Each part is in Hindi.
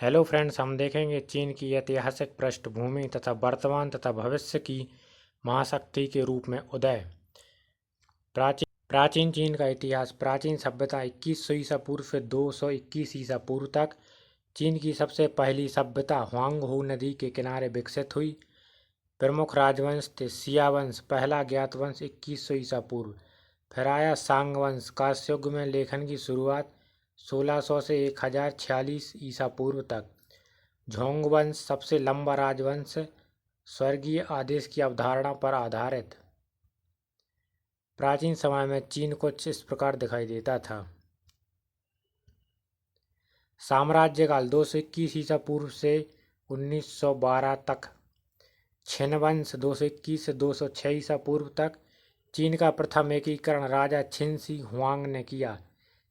हेलो फ्रेंड्स, हम देखेंगे चीन की ऐतिहासिक पृष्ठभूमि तथा वर्तमान तथा भविष्य की महाशक्ति के रूप में उदय। प्राचीन चीन का इतिहास। प्राचीन सभ्यता 2100 ईसा पूर्व से 221 ईसा पूर्व तक चीन की सबसे पहली सभ्यता हुआंगहो नदी के किनारे विकसित हुई। प्रमुख राजवंश थे शिया वंश, पहला ज्ञात वंश 2100 ईसा पूर्व। फिर आया सांग वंश। कांस्य युग में लेखन की शुरुआत 1600 से 1046 ईसा पूर्व तक। झोंग वंश सबसे लंबा राजवंश, स्वर्गीय आदेश की अवधारणा पर आधारित। प्राचीन समय में चीन कुछ इस प्रकार दिखाई देता था। साम्राज्य काल 221 ईसा पूर्व से 1912 तक। छिन वंश 221 से 206 ईसा पूर्व तक। चीन का प्रथम एकीकरण राजा छिन शी हुआंग ने किया।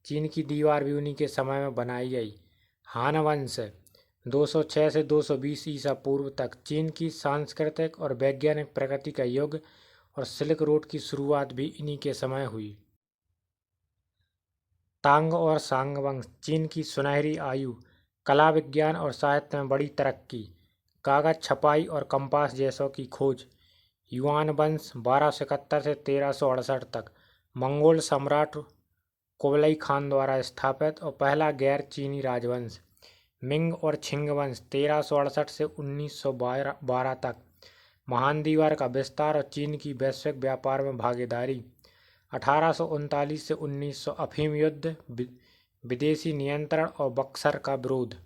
चीन की दीवार भी उन्हीं के समय में बनाई गई। हान वंश 206 से 220 ईसा पूर्व तक। चीन की सांस्कृतिक और वैज्ञानिक प्रगति का युग और सिल्क रोड की शुरुआत भी इन्हीं के समय हुई। तांग और सांग वंश। चीन की सुनहरी आयु, कला विज्ञान और साहित्य में बड़ी तरक्की, कागज छपाई और कंपास जैसों की खोज। युआन वंश 1271 से 1368 तक, मंगोल सम्राट कुबलई खान द्वारा स्थापित और पहला गैर चीनी राजवंश। मिंग और छिंग वंश 1368 से 1912 तक, महान दीवार का विस्तार और चीन की वैश्विक व्यापार में भागीदारी। 1839 से 1900 अफीम युद्ध, विदेशी नियंत्रण और बक्सर का विरोध।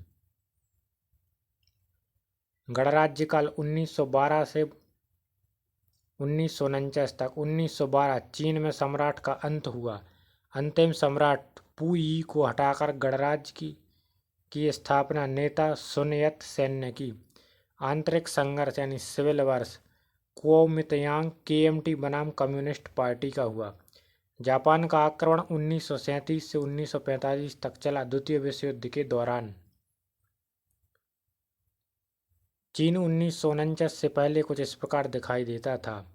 गणराज्य काल 1912 से 1949 तक। 1912 चीन में सम्राट का अंत हुआ। अंतिम सम्राट पू यी को हटाकर गणराज्य की स्थापना नेता सुन यत सेन ने की। आंतरिक संघर्ष यानी सिविल वॉर्स। कुओमितांग केएमटी बनाम कम्युनिस्ट पार्टी का हुआ। जापान का आक्रमण 1937 से 1945 तक चला। द्वितीय विश्व युद्ध के दौरान चीन 1949 से पहले कुछ इस प्रकार दिखाई देता था।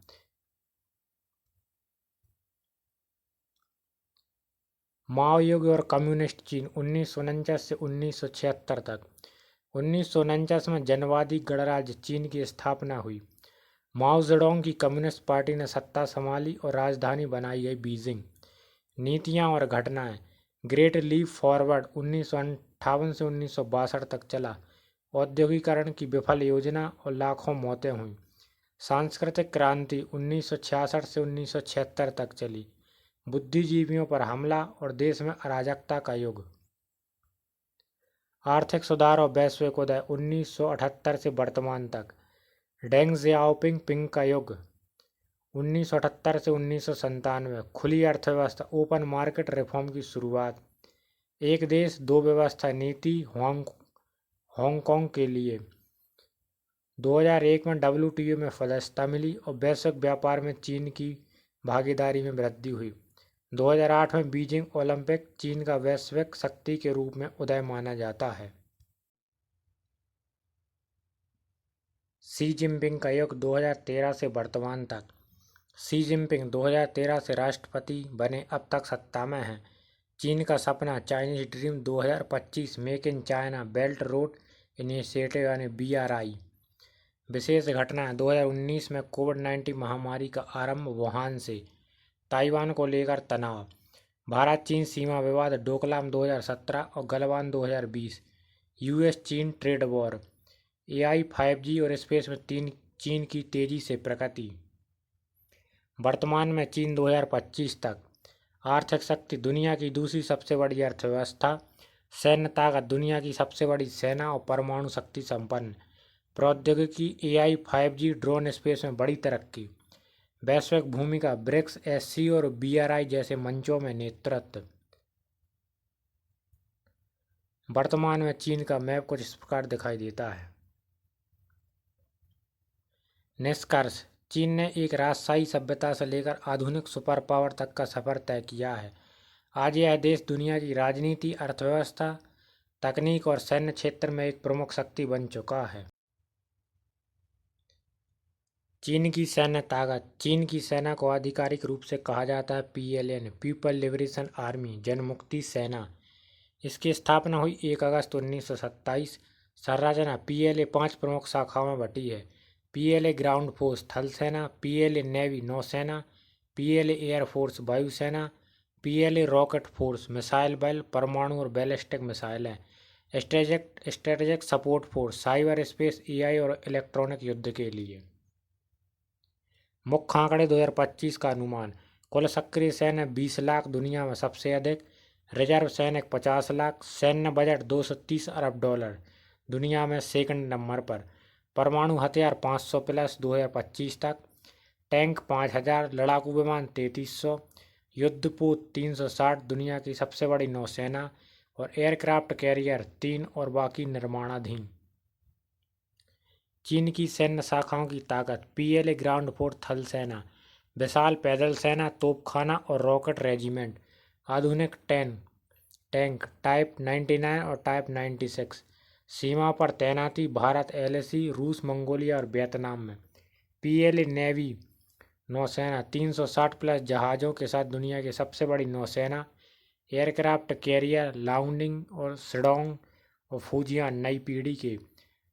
माओ युग और कम्युनिस्ट चीन 1949 से 1976 तक। 1949 में जनवादी गणराज्य चीन की स्थापना हुई। माओ जेडोंग की कम्युनिस्ट पार्टी ने सत्ता संभाली और राजधानी बनाई गई बीजिंग। नीतियां और घटनाएं। ग्रेट लीप फॉरवर्ड 1958 से 1962 तक चला। औद्योगिकरण की विफल योजना और लाखों मौतें हुई। सांस्कृतिक क्रांति 1966 से 1976 तक चली। बुद्धिजीवियों पर हमला और देश में अराजकता का युग। आर्थिक सुधार और वैश्विक उदय 1978 से वर्तमान तक। डेंग जियाओपिंग पिंग का युग 1978 से 1997। खुली अर्थव्यवस्था, ओपन मार्केट रिफॉर्म की शुरुआत। एक देश दो व्यवस्था नीति हांगकांग के लिए। 2001 में WTO में सदस्यता मिली और वैश्विक व्यापार में चीन की भागीदारी में वृद्धि हुई। 2008 में बीजिंग ओलंपिक चीन का वैश्विक शक्ति के रूप में उदय माना जाता है। शी जिनपिंग का युग 2013 से वर्तमान तक। शी जिनपिंग 2013 से राष्ट्रपति बने, अब तक सत्ता में हैं। चीन का सपना Chinese dream 2025, make in China, belt road initiative यानी BRI। विशेष घटनाएं 2019 में कोविड-19 महामारी का आरंभ वुहान से। ताइवान को लेकर तनाव। भारत चीन सीमा विवाद, डोकलाम 2017 और गलवान 2020। US चीन ट्रेड वॉर। AI 5G और स्पेस में चीन की तेजी से प्रगति। वर्तमान में चीन 2025 तक। आर्थिक शक्ति दुनिया की दूसरी सबसे बड़ी अर्थव्यवस्था। सैन्य ताकत दुनिया की सबसे बड़ी सेना और परमाणु शक्ति संपन्न। प्रौद्योगिकी AI 5G, ड्रोन, स्पेस में बड़ी तरक्की। वैश्विक भूमिका ब्रिक्स, SC और BRI जैसे मंचों में नेतृत्व। वर्तमान में चीन का मैप कुछ इस प्रकार दिखाई देता है। निष्कर्ष। चीन ने एक राजशाही सभ्यता से लेकर आधुनिक सुपर पावर तक का सफर तय किया है। आज यह देश दुनिया की राजनीति, अर्थव्यवस्था, तकनीक और सैन्य क्षेत्र में एक प्रमुख शक्ति बन चुका है। चीन की सैन्य ताकत। चीन की सेना को आधिकारिक रूप से कहा जाता है PLN, people liberation army, Janmukti सेना। इसकी स्थापना हुई 1 अगस्त 1927। संरचना PLA 5 प्रमुख शाखाओं में बटी है। PLA ग्राउंड फोर्स थल सेना, PLA नेवी नौसेना, PLA एयरफोर्स वायुसेना, PLA रॉकेट फोर्स मिसाइल बल, परमाणु और बैलिस्टिक मिसाइलें, strategic support force cyber space, AI और इलेक्ट्रॉनिक युद्ध के लिए। मुख्य आंकड़े 2025 का अनुमान। कुल सक्रिय सैन्य 20 लाख, दुनिया में सबसे अधिक। रिजर्व सैनिक 50 लाख। सैन्य बजट $230 अरब, दुनिया में सेकंड नंबर पर। परमाणु हथियार 500 प्लस 2025 तक। टैंक 5000, लड़ाकू विमान 3300, युद्धपोत 360, दुनिया की सबसे बड़ी नौसेना। और एयरक्राफ्ट कैरियर 3 और बाकी निर्माणाधीन। चीन की सैन्य शाखाओं की ताकत। PLA ग्राउंड फोर्स थल सेना, विशाल पैदल सेना, तोपखाना और रॉकेट रेजिमेंट। आधुनिक टैंक टाइप 99 और टाइप 96। सीमा पर तैनाती भारत, LAC, रूस, मंगोलिया और वियतनाम में। PLA नेवी नौसेना 360 प्लस जहाज़ों के साथ दुनिया की सबसे बड़ी नौसेना। एयरक्राफ्ट कैरियर लाउनिंग और शिडोंग और फुजियान नई पीढ़ी के।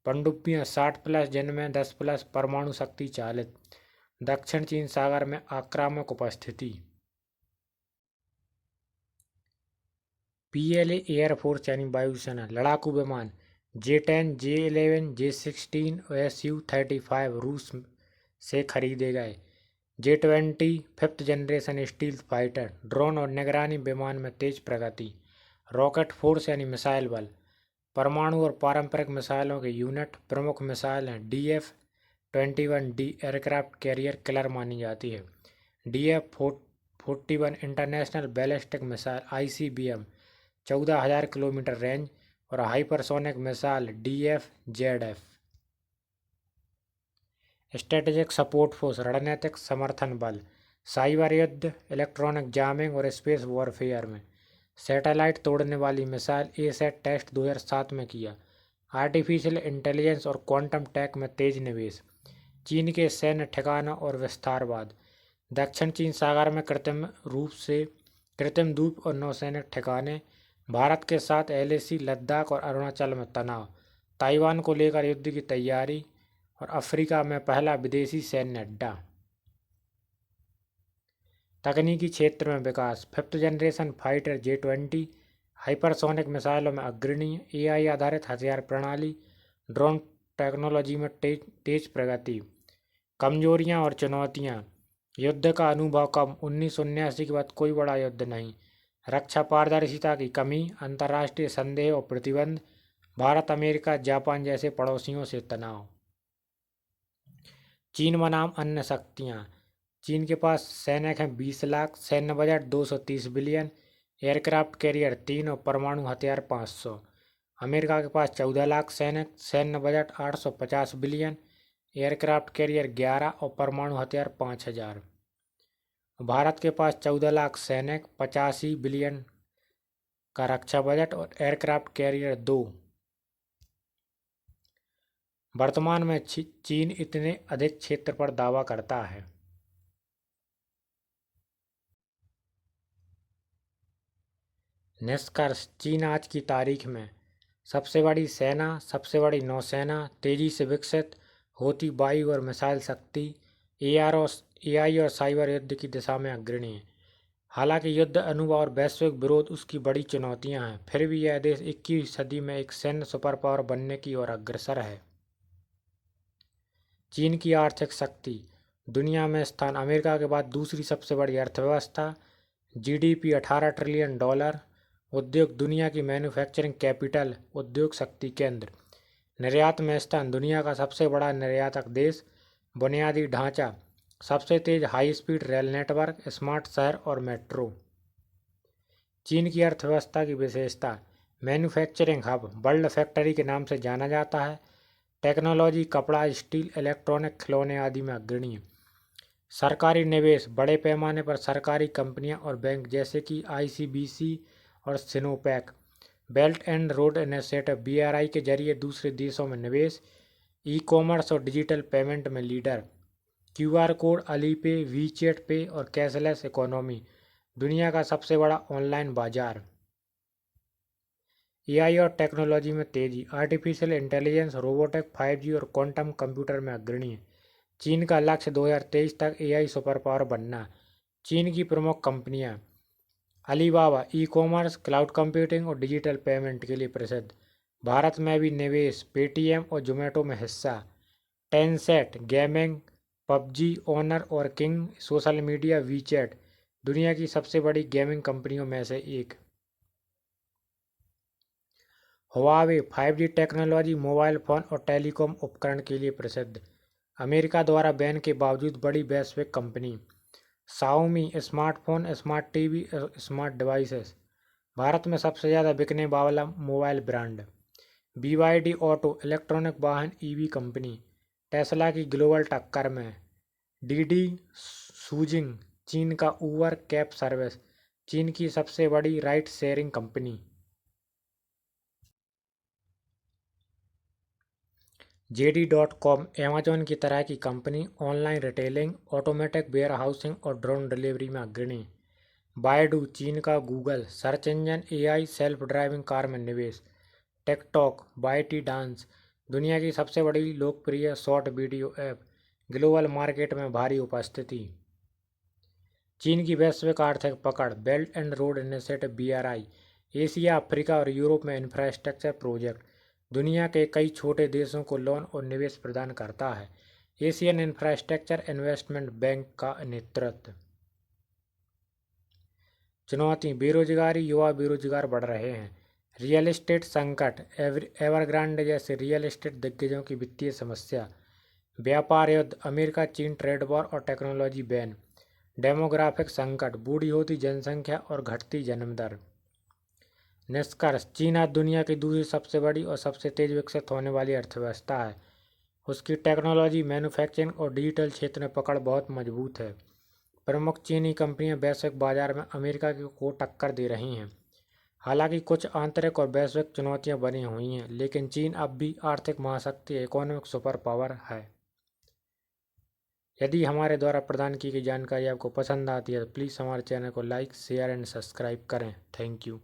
पनडुब्बियाँ 60 प्लस, जिनमें 10 प्लस परमाणु शक्ति चालित। दक्षिण चीन सागर में आक्रामक उपस्थिति। PLA एयरफोर्स यानी वायुसेना, लड़ाकू विमान J-10, J-11, J-16 और Su-35 रूस से खरीदे गए। J-20 5th generation stealth fighter, drone और निगरानी विमान में तेज प्रगति। रॉकेट फोर्स यानी मिसाइल बल, परमाणु और पारंपरिक मिसाइलों के यूनिट। प्रमुख मिसाइल हैं DF-21D एयरक्राफ्ट कैरियर किलर मानी जाती है। DF-41 international ballistic missile ICBM 14,000 kilometre range और hypersonic missile DF-ZF। Strategic support force रणनीतिक समर्थन बल, साइबर युद्ध, इलेक्ट्रॉनिक जामिंग और स्पेस वॉरफेयर में। सैटेलाइट तोड़ने वाली मिसाइल ASAT टेस्ट 2007 में किया। आर्टिफिशियल इंटेलिजेंस और क्वांटम टेक में तेज निवेश। चीन के सैन्य ठिकानों और विस्तारवाद। दक्षिण चीन सागर में कृत्रिम द्वीप और नौसैनिक ठिकाने। भारत के साथ LAC, लद्दाख और अरुणाचल में तनाव। ताइवान को लेकर युद्ध की तैयारी और अफ्रीका में पहला विदेशी सैन्य अड्डा। तकनीकी क्षेत्र में विकास। 5th generation fighter J-20 hypersonic मिसाइलों में अग्रणी। AI आधारित हथियार प्रणाली, ड्रोन टेक्नोलॉजी में तेज प्रगति। कमजोरियां और चुनौतियां। युद्ध का अनुभव कम, 1979 के बाद कोई बड़ा युद्ध नहीं। रक्षा पारदर्शिता की कमी, अंतर्राष्ट्रीय संदेह और प्रतिबंध। भारत, अमेरिका, जापान जैसे पड़ोसियों से तनाव। चीन बनाम अन्य शक्तियाँ। चीन के पास सैनिक हैं 20 लाख, सैन्य बजट 230 बिलियन, एयरक्राफ्ट कैरियर 3 और परमाणु हथियार 500। अमेरिका के पास 14 लाख सैनिक, सैन्य बजट 850 बिलियन, एयरक्राफ्ट कैरियर 11 और परमाणु हथियार 5000। भारत के पास 14 लाख सैनिक, 85 बिलियन का रक्षा बजट और एयरक्राफ्ट कैरियर 2। वर्तमान में चीन इतने अधिक क्षेत्र पर दावा करता है। निष्कर्ष। चीन आज की तारीख में सबसे बड़ी सेना, सबसे बड़ी नौसेना, तेजी से विकसित होती वायु और मिसाइल शक्ति, AI और साइबर युद्ध की दिशा में अग्रणी है। हालांकि युद्ध अनुभव और वैश्विक विरोध उसकी बड़ी चुनौतियां हैं, फिर भी यह देश 21वीं सदी में एक सैन्य सुपर पावर बनने की ओर अग्रसर है। चीन की आर्थिक शक्ति। दुनिया में स्थान। अमेरिका के बाद दूसरी सबसे बड़ी अर्थव्यवस्था। GDP $18 trillion. उद्योग। दुनिया की मैन्युफैक्चरिंग कैपिटल, उद्योग शक्ति केंद्र। निर्यात में स्थान। दुनिया का सबसे बड़ा निर्यातक देश। बुनियादी ढांचा। सबसे तेज high speed rail network, smart शहर और मेट्रो। चीन की अर्थव्यवस्था की विशेषता। मैन्युफैक्चरिंग हब, वर्ल्ड फैक्ट्री के नाम से जाना जाता है। टेक्नोलॉजी, कपड़ा, स्टील, इलेक्ट्रॉनिक, खिलौने आदि में अग्रणी है। सरकारी निवेश। बड़े पैमाने पर सरकारी कंपनियां और बैंक जैसे कि ICBC और Sinopec. Belt and road initiative BRI के जरिए दूसरे देशों में निवेश। ई-कॉमर्स और डिजिटल पेमेंट में leader. QR code, Alipay, WeChat pay और कैशलेस इकोनॉमी। दुनिया का सबसे बड़ा ऑनलाइन बाजार। एआई और टेक्नोलॉजी में तेजी, आर्टिफिशियल इंटेलिजेंस, रोबोटिक, 5G और क्वांटम कंप्यूटर में अग्रणी है। चीन का लक्ष्य 2023 तक एआई सुपर पावर बनना। चीन की प्रमुख कंपनियां: Alibaba e commerce, cloud computing और डिजिटल पेमेंट के लिए प्रसिद्ध। भारत में भी निवेश, पेटीएम और जोमेटो में हिस्सा। टेंसेंट गेमिंग, पबजी, ऑनर और किंग सोशल मीडिया, वीचैट दुनिया की सबसे बड़ी गेमिंग कंपनियों में से एक। Huawei 5G technology, mobile phone और टेलीकॉम उपकरण के लिए प्रसिद्ध। अमेरिका द्वारा बैन के बावजूद बड़ी वैश्विक company. Xiaomi smartphone, smart TV, smart devices Bharat में सबसे ज़्यादा बिकने वाला mobile brand. BYD auto electronic वाहन ईवी कंपनी। टेस्ला की ग्लोबल टक्कर में। डीडी सूजिंग चीन का उबर कैब सर्विस, चीन की सबसे बड़ी ride sharing company. JD.com Amazon की तरह की company, online retailing, automatic warehousing और ड्रोन डिलीवरी में अग्रणी। बायडू चीन का Google search engine, AI self driving car में निवेश। टिकटॉक बाईटी डांस दुनिया की सबसे बड़ी लोकप्रिय short video app, global market में भारी उपस्थिति। चीन की वैश्विक आर्थिक पकड़, belt and road initiative BRI, Asia, Africa और यूरोप में इंफ्रास्ट्रक्चर प्रोजेक्ट दुनिया के कई छोटे देशों को लोन और निवेश प्रदान करता है। एशियन इंफ्रास्ट्रक्चर इन्वेस्टमेंट बैंक का नेतृत्व। चुनौती, बेरोजगारी, युवा बेरोजगार बढ़ रहे हैं। रियल एस्टेट संकट, एवरग्रांडे जैसे रियल एस्टेट दिग्गजों की वित्तीय समस्या। व्यापार युद्ध, अमेरिका चीन ट्रेड वॉर और टेक्नोलॉजी बैन। डेमोग्राफिक संकट, बूढ़ी होती जनसंख्या और घटती जन्म दर। निष्कर्ष, चीन आज दुनिया की दूसरी सबसे बड़ी और सबसे तेज विकसित होने वाली अर्थव्यवस्था है। उसकी टेक्नोलॉजी, मैन्युफैक्चरिंग और डिजिटल क्षेत्र में पकड़ बहुत मजबूत है। प्रमुख चीनी कंपनियां वैश्विक बाजार में अमेरिका को टक्कर दे रही हैं। हालांकि कुछ आंतरिक और वैश्विक चुनौतियां बनी हुई हैं, लेकिन चीन अब भी आर्थिक महाशक्ति, इकोनॉमिक सुपर पावर है। यदि हमारे द्वारा प्रदान की गई जानकारी आपको पसंद आती है तो प्लीज़ हमारे चैनल को लाइक, शेयर एंड सब्सक्राइब करें। Thank you.